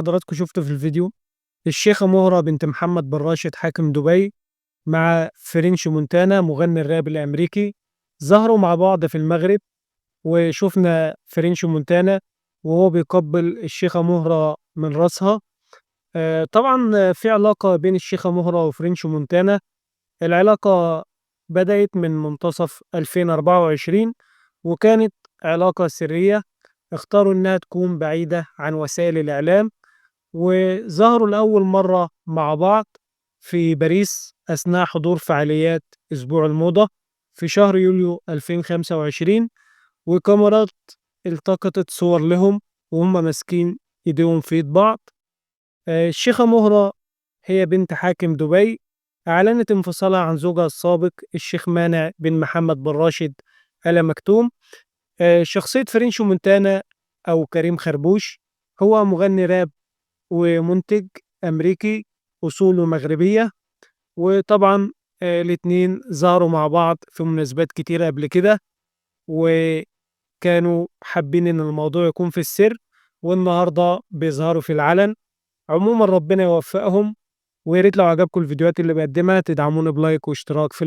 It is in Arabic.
حضراتكم شفتوا في الفيديو الشيخة مهرة بنت محمد بن راشد حاكم دبي مع فرنش مونتانا مغني الراب الأمريكي. ظهروا مع بعض في المغرب، وشفنا فرنش مونتانا وهو بيقبل الشيخة مهرة من راسها. طبعا في علاقة بين الشيخة مهرة وفرنش مونتانا. العلاقة بدأت من منتصف 2024، وكانت علاقة سرية. اختاروا إنها تكون بعيدة عن وسائل الإعلام، وظهروا لأول مرة مع بعض في باريس أثناء حضور فعاليات أسبوع الموضة في شهر يوليو 2025. وكاميرات التقطت صور لهم وهم ماسكين إيديهم في إيد بعض. الشيخة مهرة هي بنت حاكم دبي، أعلنت انفصالها عن زوجها السابق الشيخ مانع بن محمد بن راشد آل مكتوم. شخصية فرنشو مونتانا أو كريم خربوش هو مغني راب ومنتج أمريكي أصوله مغربية. وطبعا الاتنين ظهروا مع بعض في مناسبات كتيرة قبل كده، وكانوا حابين إن الموضوع يكون في السر، والنهاردة بيظهروا في العلن. عموما ربنا يوفقهم، ويا ريت لو عجبكم الفيديوهات اللي بقدمها تدعموني بلايك واشتراك في